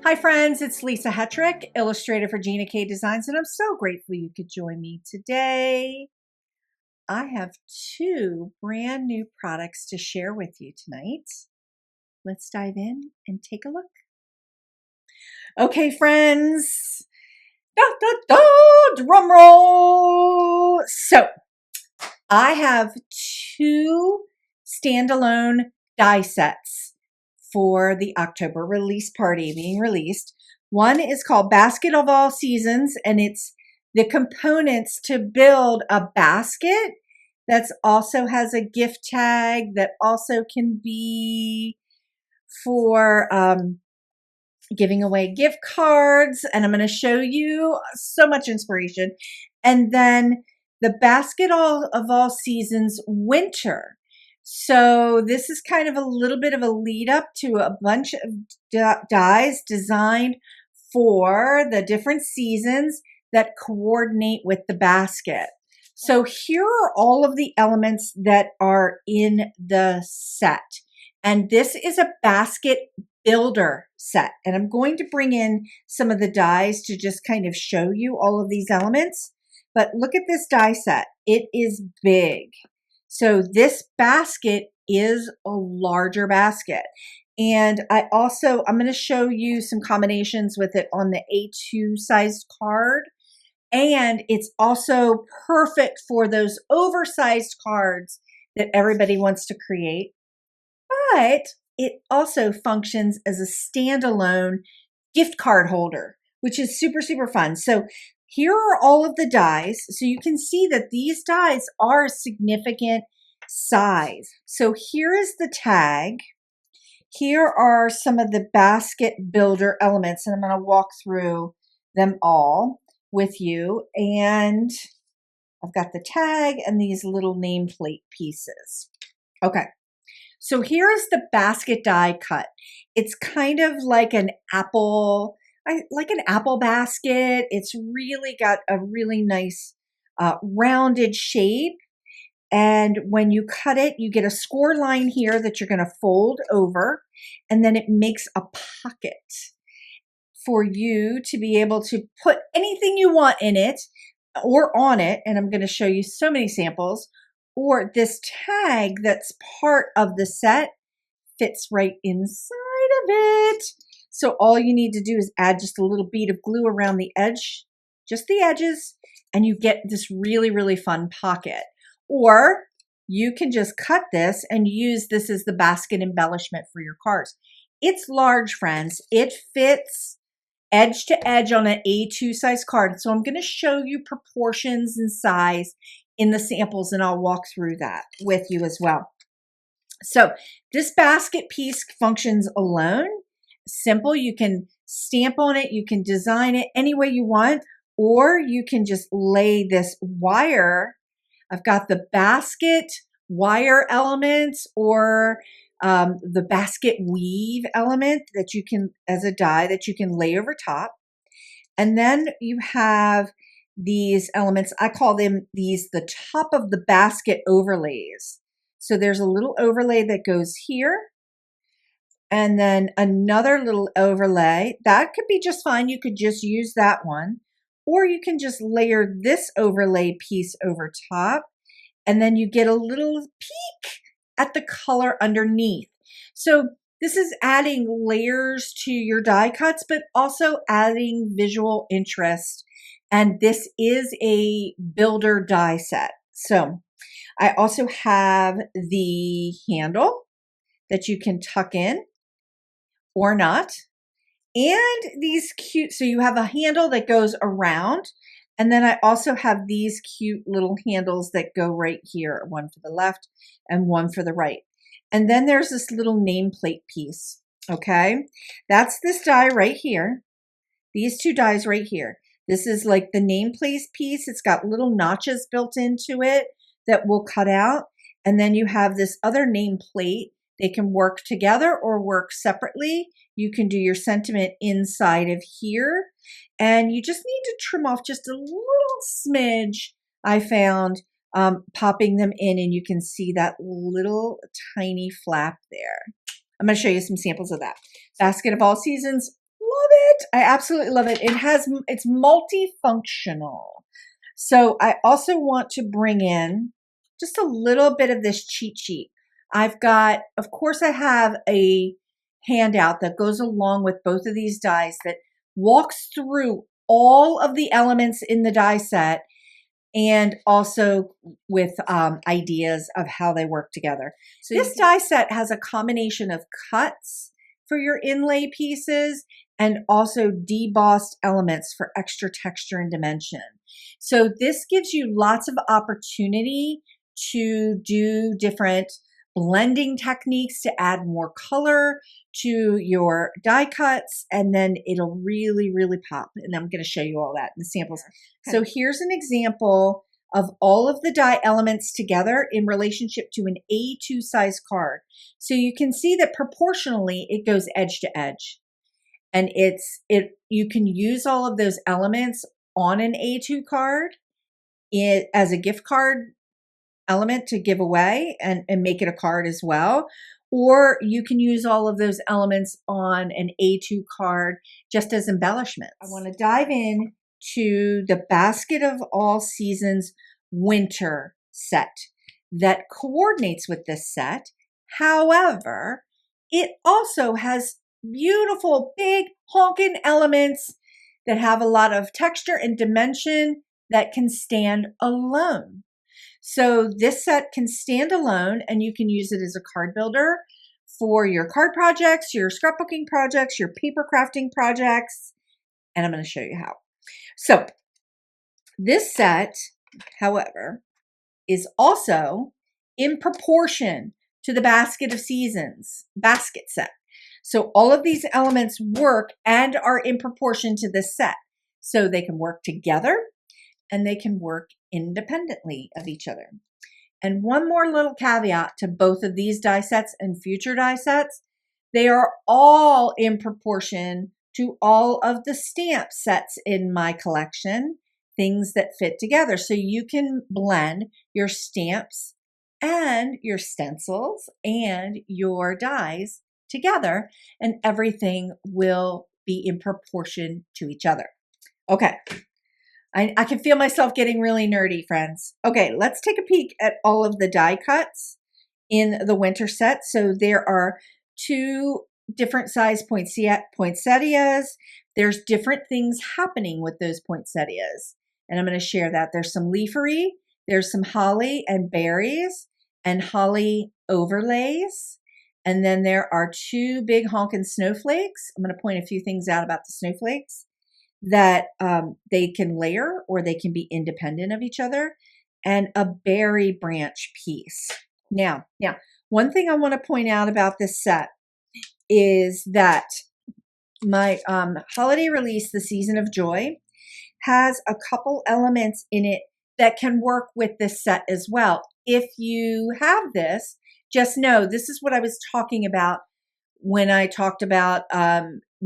Hi friends, it's Lisa Hetrick, illustrator for Gina K Designs, and I'm so grateful you could join me today. I have two brand new products to share with you tonight. Let's dive in and take a look. Okay, friends, drum roll. So I have two standalone die sets for the October release party being released. One is called Basket of All Seasons, and it's the components to build a basket that also has a gift tag that also can be for giving away gift cards. And I'm going to show you so much inspiration. And then the Basket of All Seasons Winter. So this is kind of a little bit of a lead up to a bunch of dies designed for the different seasons that coordinate with the basket. So here are all of the elements that are in the set. And this is a basket builder set. And I'm going to bring in some of the dies to just kind of show you all of these elements. But look at this die set. It is big. So this basket is a larger basket. And I'm going to show you some combinations with it on the A2 sized card. And it's also perfect for those oversized cards that everybody wants to create. But it also functions as a standalone gift card holder, which is super, super fun. So here are all of the dies. So you can see that these dies are a significant size. So here is the tag. Here are some of the basket builder elements, and I'm going to walk through them all with you. And I've got the tag and these little nameplate pieces. Okay. So here is the basket die cut. It's kind of like an apple basket. It's really got a really nice rounded shape. And when you cut it, you get a score line here that you're going to fold over, and then it makes a pocket for you to be able to put anything you want in it or on it. And I'm going to show you so many samples. Or this tag that's part of the set fits right inside of it. So all you need to do is add just a little bead of glue around the edge, just the edges, and you get this really, really fun pocket. Or you can just cut this and use this as the basket embellishment for your cards. It's large, friends. It fits edge to edge on an A2 size card. So I'm going to show you proportions and size in the samples, and I'll walk through that with you as well. So this basket piece functions alone. Simple. You can stamp on it. You can design it any way you want, or you can just lay this wire. I've got the basket wire elements, or the basket weave element that you can, as a die that you can lay over top. And then you have these elements, I call them the top of the basket overlays. So there's a little overlay that goes here, and then another little overlay. That could be just fine. You could just use that one, or you can just layer this overlay piece over top, and then you get a little peek at the color underneath. So this is adding layers to your die cuts, but also adding visual interest. And this is a builder die set. So I also have the handle that you can tuck in or not. And these cute, so you have a handle that goes around. And then I also have these cute little handles that go right here, one for the left and one for the right. And then there's this little nameplate piece, okay? That's this die right here. These two dies right here. This is like the nameplate piece. It's got little notches built into it that will cut out. And then you have this other nameplate. They can work together or work separately. You can do your sentiment inside of here. And you just need to trim off just a little smidge, I found, popping them in, and you can see that little tiny flap there. I'm going to show you some samples of that. Basket of All Seasons, it. I absolutely love it. It's multifunctional. So I also want to bring in just a little bit of this cheat sheet. Of course I have a handout that goes along with both of these dies that walks through all of the elements in the die set and also with ideas of how they work together. So this die set has a combination of cuts for your inlay pieces and also debossed elements for extra texture and dimension. So this gives you lots of opportunity to do different blending techniques to add more color to your die cuts, and then it'll really, really pop. And I'm going to show you all that in the samples. So here's an example of all of the die elements together in relationship to an A2 size card. So you can see that proportionally it goes edge to edge. And you can use all of those elements on an A2 card as a gift card element to give away and make it a card as well. Or you can use all of those elements on an A2 card just as embellishments. I want to dive in to the Basket of All Seasons winter set that coordinates with this set. However, it also has beautiful big honking elements that have a lot of texture and dimension that can stand alone. So this set can stand alone, and you can use it as a card builder for your card projects, your scrapbooking projects, your paper crafting projects, and I'm going to show you how. So this set, however, is also in proportion to the Basket of Seasons basket set. So all of these elements work and are in proportion to this set. So they can work together and they can work independently of each other. And one more little caveat to both of these die sets and future die sets, they are all in proportion to all of the stamp sets in my collection, things that fit together. So you can blend your stamps and your stencils and your dies together, and everything will be in proportion to each other. Okay. I can feel myself getting really nerdy, friends. Okay, let's take a peek at all of the die cuts in the winter set. So there are 2 different size poinsettias. There's different things happening with those poinsettias, and I'm going to share that. There's some leafery, there's some holly and berries and holly overlays, and then there are 2 big honkin' snowflakes. I'm going to point a few things out about the snowflakes that they can layer or they can be independent of each other, and a berry branch piece. Now, one thing I want to point out about this set is that my holiday release, The Season of Joy, has a couple elements in it that can work with this set as well. If you have this, just know this is what I was talking about when I talked about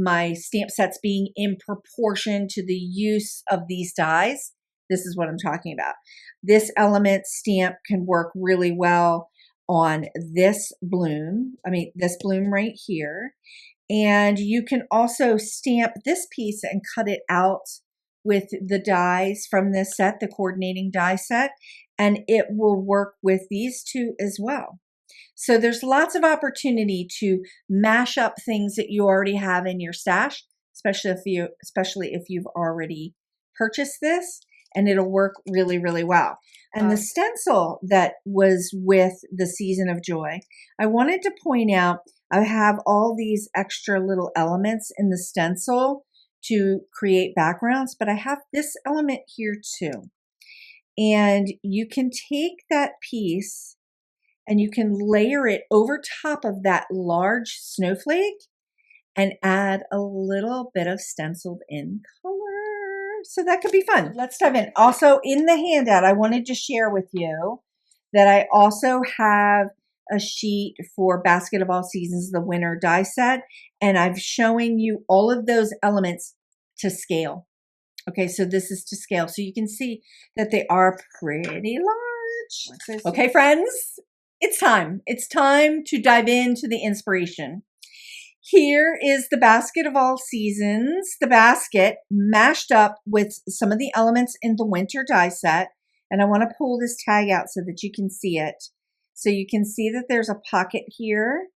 my stamp sets being in proportion to the use of these dies. This is what I'm talking about. This element stamp can work really well on this bloom. This bloom right here. And you can also stamp this piece and cut it out with the dies from this set, the coordinating die set, and it will work with these 2 as well. So there's lots of opportunity to mash up things that you already have in your stash, especially if you've already purchased this, and it'll work really, really well. And the stencil that was with The Season of Joy, I wanted to point out, I have all these extra little elements in the stencil to create backgrounds, but I have this element here too. And you can take that piece and you can layer it over top of that large snowflake and add a little bit of stenciled in color. So that could be fun. Let's dive in. Also in the handout, I wanted to share with you that I also have a sheet for Basket of All Seasons, the winter die set, and I'm showing you all of those elements to scale. Okay, so this is to scale. So you can see that they are pretty large. Okay, friends, it's time. It's time to dive into the inspiration. Here is the basket of all seasons, the basket mashed up with some of the elements in the winter die set. And I want to pull this tag out so that you can see it. So you can see that there's a pocket here,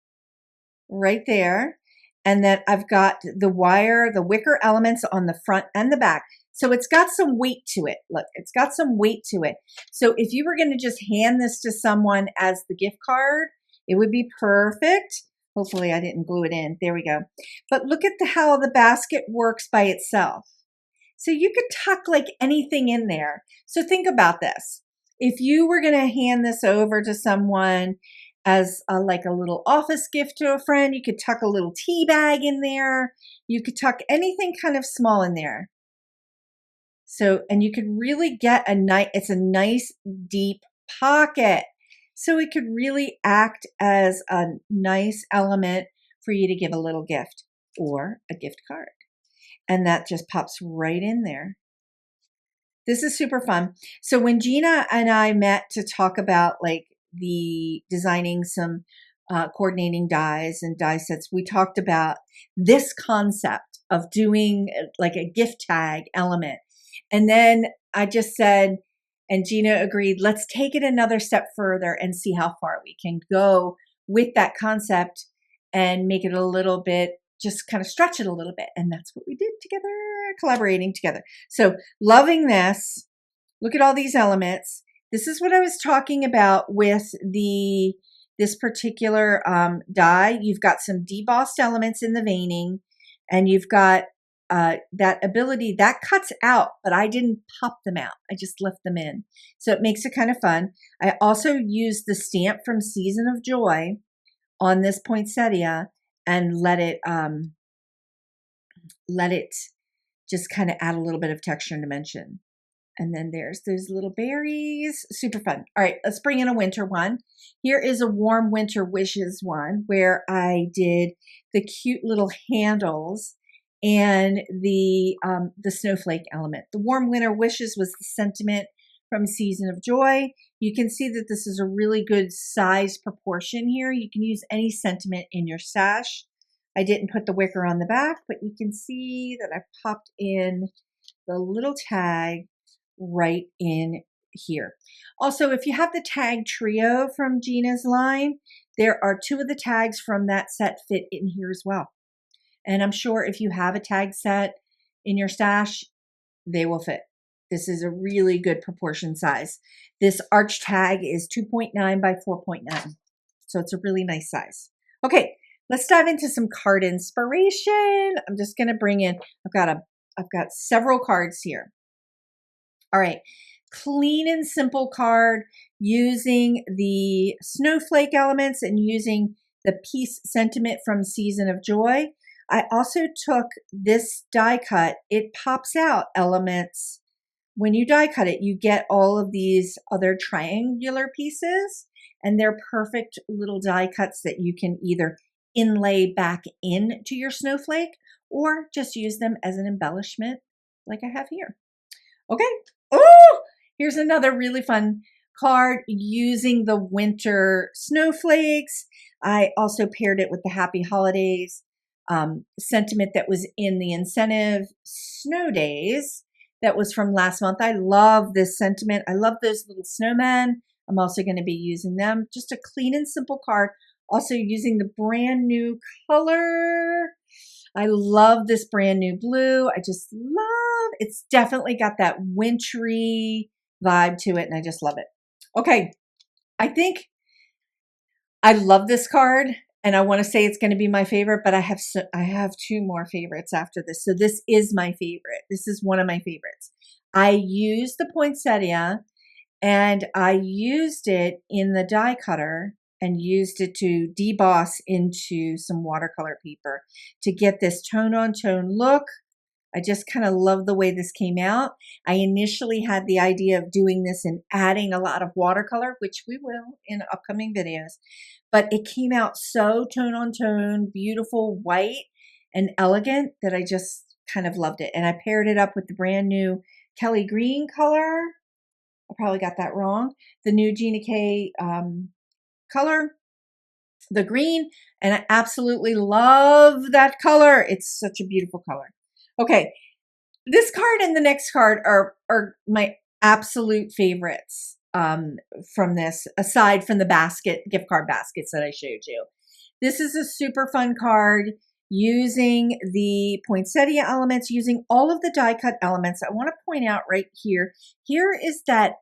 right there. And then I've got the wire, the wicker elements on the front and the back. So it's got some weight to it. Look, it's got some weight to it. So if you were going to just hand this to someone as the gift card, it would be perfect. Hopefully I didn't glue it in. There we go. But look at how the basket works by itself. So you could tuck like anything in there. So think about this. If you were going to hand this over to someone as like a little office gift to a friend, you could tuck a little tea bag in there. You could tuck anything kind of small in there. So, and you could really get it's a nice deep pocket. So it could really act as a nice element for you to give a little gift or a gift card. And that just pops right in there. This is super fun. So when Gina and I met to talk about like the designing some coordinating dies and die sets, we talked about this concept of doing like a gift tag element. And then I just said, and Gina agreed, let's take it another step further and see how far we can go with that concept and make it a little bit, just kind of stretch it a little bit. And that's what we did together, collaborating together. So loving this. Look at all these elements. This is what I was talking about with this particular die. You've got some debossed elements in the veining, and you've got that ability that cuts out, but I didn't pop them out. I just left them in. So it makes it kind of fun. I also used the stamp from Season of Joy on this poinsettia and let it just kind of add a little bit of texture and dimension. And then there's those little berries. Super fun. All right, let's bring in a winter one. Here is a Warm Winter Wishes one where I did the cute little handles and the snowflake element. The Warm Winter Wishes was the sentiment from Season of Joy. You can see that this is a really good size proportion here. You can use any sentiment in your stash. I didn't put the wicker on the back, but you can see that I popped in the little tag right in here. Also, if you have the tag trio from Gina's line, there are 2 of the tags from that set fit in here as well. And I'm sure if you have a tag set in your stash, they will fit. This is a really good proportion size. This arch tag is 2.9 by 4.9. So it's a really nice size. Okay, let's dive into some card inspiration. I'm just going to bring in, I've got several cards here. All right, clean and simple card using the snowflake elements and using the peace sentiment from Season of Joy. I also took this die cut. It pops out elements. When you die cut it, you get all of these other triangular pieces, and they're perfect little die cuts that you can either inlay back into your snowflake or just use them as an embellishment like I have here. Okay. Oh, here's another really fun card using the winter snowflakes. I also paired it with the Happy Holidays sentiment that was in the incentive snow days that was from last month. I love this sentiment. I love those little snowmen. I'm also going to be using them. Just a clean and simple card. Also using the brand new color. I love this brand new blue. I just love, it's definitely got that wintry vibe to it, and I just love it. Okay, I think I love this card, and I want to say it's going to be my favorite, but I have 2 more favorites after this. So this is my favorite. This is one of my favorites. I used the poinsettia, and I used it in the die cutter and used it to deboss into some watercolor paper to get this tone-on-tone look. I just kind of love the way this came out. I initially had the idea of doing this and adding a lot of watercolor, which we will in upcoming videos, but it came out so tone-on-tone, beautiful, white, and elegant that I just kind of loved it. And I paired it up with the brand new Kelly Green color. I probably got that wrong. The new Gina K color. the green, and I absolutely love that color. It's such a beautiful color. Okay, this card and the next card are my absolute favorites from this, aside from the gift card baskets that I showed you. This is a super fun card using the poinsettia elements, using all of the die cut elements. I want to point out right here, here is that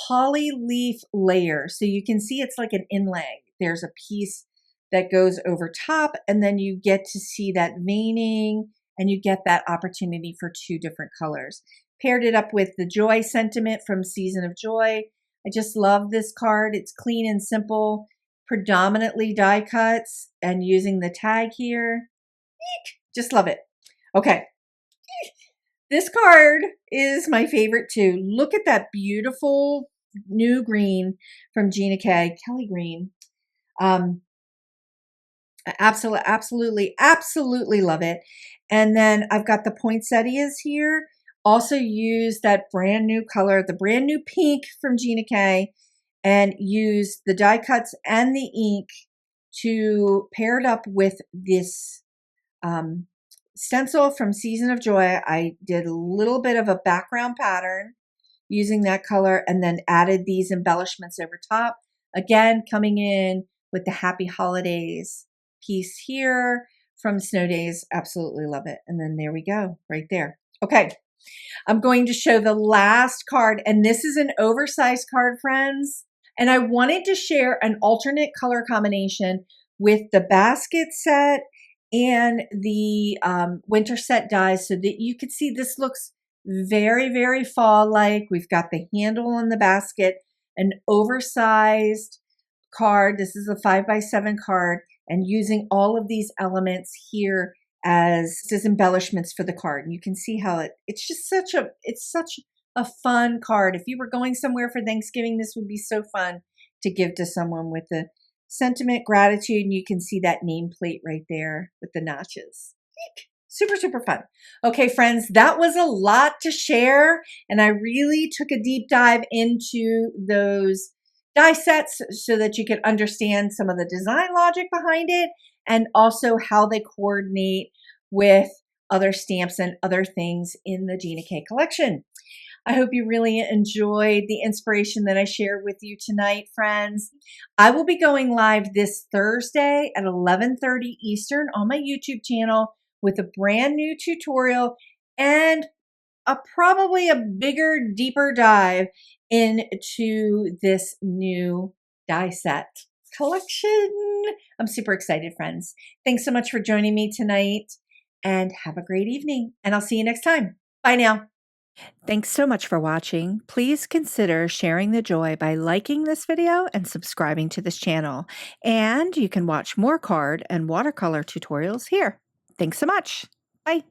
holly leaf layer. So you can see it's like an inlay. There's a piece that goes over top, and then you get to see that veining, and you get that opportunity for two different colors. Paired it up with the Joy sentiment from Season of Joy. I just love this card. It's clean and simple, predominantly die cuts, and using the tag here. Just love it. Okay. This card is my favorite too. Look at that beautiful new green from Gina K. Kelly green. Absolutely love it. And then I've got the poinsettias here. Also use that brand new color, the brand new pink from Gina K, and use the die cuts and the ink to pair it up with this stencil from Season of Joy. I did a little bit of a background pattern using that color and then added these embellishments over top. Again, coming in with the Happy Holidays piece here from Snow Days. Absolutely love it. And then there we go, right there. Okay, I'm going to show the last card, and this is an oversized card, friends. And I wanted to share an alternate color combination with the basket set and the winter set dies so that you could see this looks very fall-like. We've got the handle on the basket, an oversized card. This is a 5x7 card, and using all of these elements here as embellishments for the card. And you can see how it's such a fun card. If you were going somewhere for Thanksgiving, this would be so fun to give to someone with the sentiment, gratitude, and you can see that nameplate right there with the notches. Super fun. Okay, friends, that was a lot to share, and I really took a deep dive into those die sets so that you could understand some of the design logic behind it and also how they coordinate with other stamps and other things in the Gina K collection. I hope you really enjoyed the inspiration that I shared with you tonight, friends. I will be going live this Thursday at 11:30 Eastern on my YouTube channel with a brand new tutorial and probably a bigger, deeper dive into this new die set collection. I'm super excited, friends. Thanks so much for joining me tonight, and have a great evening, and I'll see you next time. Bye now. Thanks so much for watching. Please consider sharing the joy by liking this video and subscribing to this channel. And you can watch more card and watercolor tutorials here. Thanks so much. Bye.